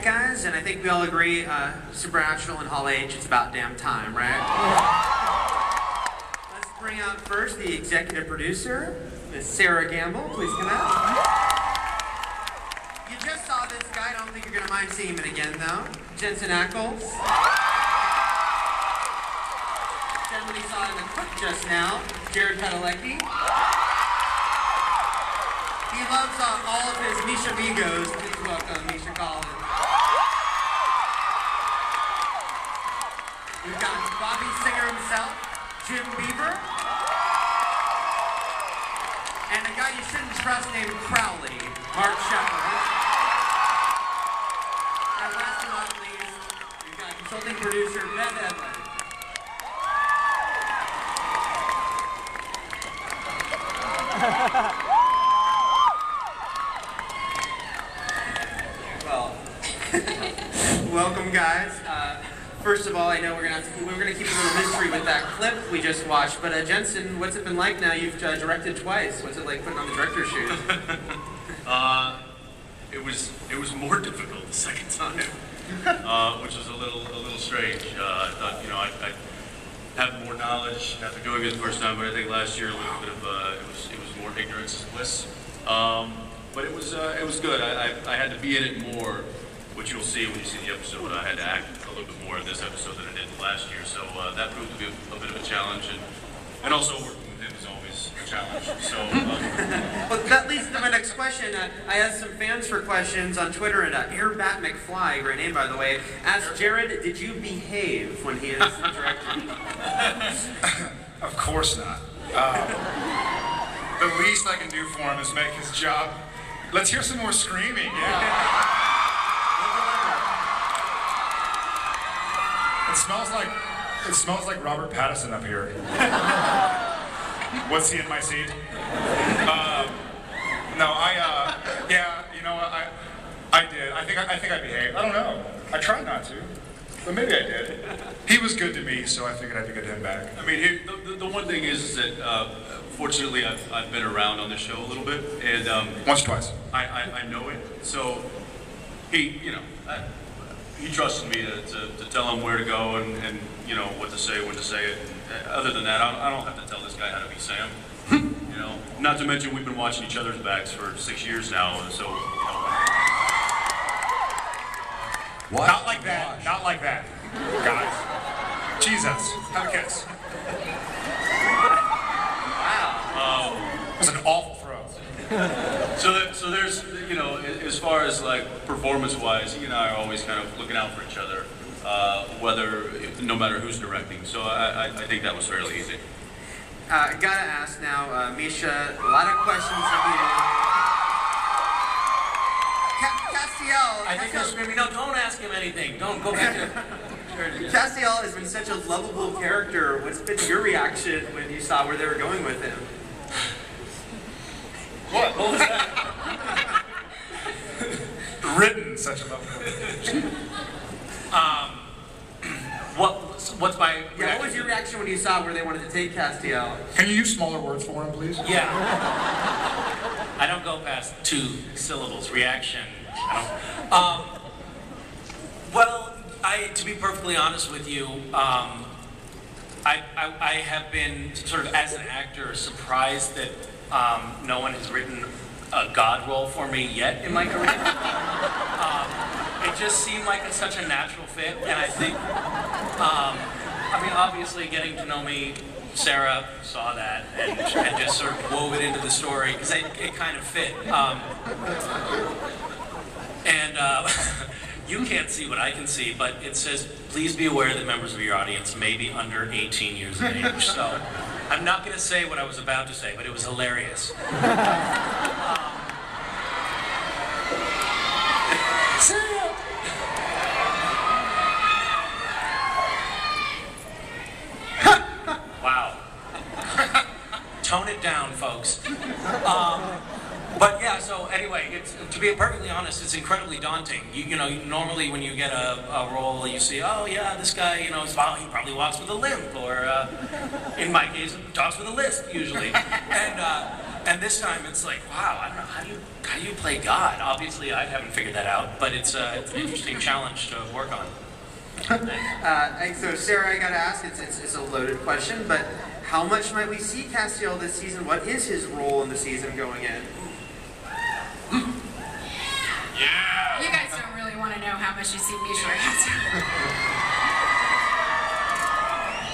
guys, and I think we all agree, Supernatural and Hall H, it's about damn time, right? Let's bring out first the executive producer, Miss Sera Gamble. Please come out. You just saw this guy. I don't think you're going to mind seeing him again, though. Jensen Ackles. Gentleman you saw in the clip just now, Padalecki. He loves all of his Misha amigos. Please welcome Misha Collins. We've got Bobby Singer himself, Beaver. And a guy you shouldn't trust named Crowley, Sheppard. And last but not least, we've got consulting producer Edlund. Well, welcome guys. First of all, I know we're gonna keep a little mystery with that clip we just watched. But Jensen, what's it been like now? You've directed twice. What's it like putting on the director's shoes? It was more difficult the second time, which was a little strange. I thought I'd have more knowledge after doing it the first time, but I think last year a little bit of it was more ignorance is bliss. But it was good. I had to be in it more, which you'll see when you see the episode. I had to act a little bit more in this episode than I did last year, so that proved to be a bit of a challenge, and also working with him is always a challenge. So. Well, that leads to my next question. I asked some fans for questions on Twitter, and Airbat McFly, great name by the way, asked Jared, "Did you behave when he is directing?" Of course not. The least I can do for him is make his job. Let's hear some more screaming. Yeah. It smells like Robert Pattinson up here. Was he in my seat? No, I did. I think I behaved. I don't know. I tried not to, but maybe I did. He was good to me, so I figured I'd be good to him back. I mean, the one thing is that fortunately I've been around on the show a little bit, and once or twice. I know it. So he trusted me to tell him where to go and what to say, when to say it. Other than that, I don't have to tell this guy how to be Sam. Not to mention we've been watching each other's backs for 6 years now, and so. What? Not like that. Not like that, guys. Jesus, have a kiss. Wow. It was an awful throw. So there's, as far as like performance-wise, he and I are always kind of looking out for each other, no matter who's directing. So I think that was fairly easy. Gotta ask now, Misha, a lot of questions of you. Castiel. I think they're screaming, no, don't ask him anything. Don't go back to Castiel has been such a lovable character. What's been your reaction when you saw where they were going with him? What was that? Written such a lovable. What's my reaction? Yeah, what was your reaction when you saw where they wanted to take Castiel? Can you use smaller words for him, please? Yeah. I don't go past 2 syllables. Reaction. Well, to be perfectly honest with you, I have been sort of as an actor surprised that no one has written a God role for me yet in my career. It just seemed like such a natural fit, and I think, obviously getting to know me, Sera saw that and just sort of wove it into the story because it kind of fit. You can't see what I can see, but it says, please be aware that members of your audience may be under 18 years of age. So I'm not going to say what I was about to say, but it was hilarious. Wow. Tone it down, folks. But yeah, so anyway, to be perfectly honest, it's incredibly daunting. Normally when you get a role, you see, oh yeah, this guy, he probably walks with a limp, or in my case, talks with a lisp usually. And And this time it's like, wow, I don't know, how do you play God? Obviously, I haven't figured that out, but it's an interesting challenge to work on. So Sera, I gotta ask, it's a loaded question, but how much might we see Castiel this season? What is his role in the season going in? Yeah! You guys don't really want to know how much you see Misha or Castiel.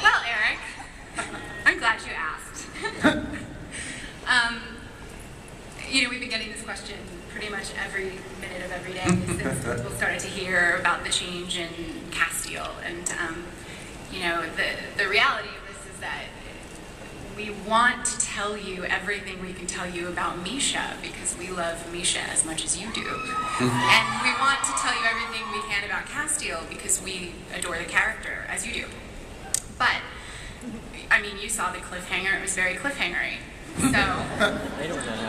Well, Eric, I'm glad you asked. We've been getting this question pretty much every minute of every day since people started to hear about the change in Castiel. And, the reality of this is that we want to tell you everything we can tell you about Misha because we love Misha as much as you do. And we want to tell you everything we can about Castiel because we adore the character as you do. But, you saw the cliffhanger. It was very cliffhangery. So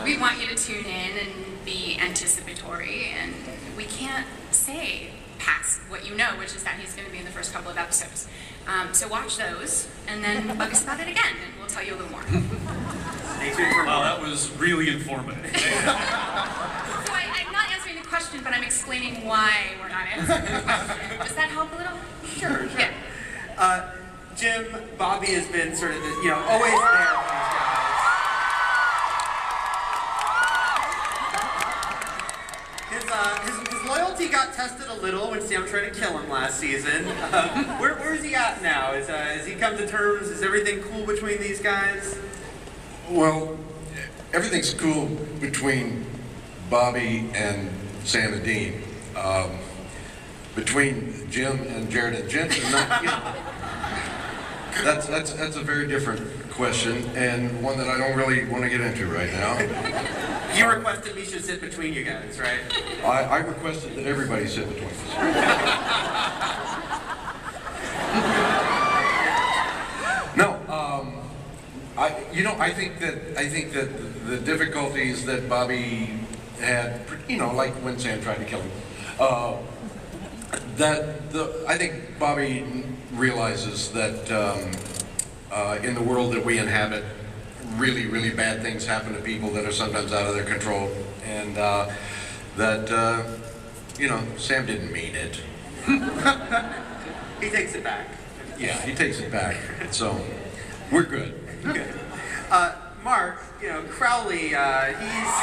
we want you to tune in and be anticipatory, and we can't say past what you know, which is that he's going to be in the first couple of episodes. So watch those, and then bug us about it again, and we'll tell you a little more. Stay tuned for more. That was really informative. So I'm not answering the question, but I'm explaining why we're not answering the question. Does that help a little? Sure. Yeah. Jim, Bobby has been sort of always there for these guys. His loyalty got tested a little when Sam tried to kill him last season. Where is he at now? Has he come to terms? Is everything cool between these guys? Well, everything's cool between Bobby and Sam and Dean. Between Jim and Jared and Jensen, that's a very different question, and one that I don't really want to get into right now. You requested Misha sit between you guys, right? I requested that everybody sit between us. No, I think that the difficulties that Bobby had, like when Sam tried to kill him, I think Bobby realizes that in the world that we inhabit, really, really bad things happen to people that are sometimes out of their control, and Sam didn't mean it. He takes it back. Yeah, he takes it back. So we're good. Good. Mark, Crowley, he's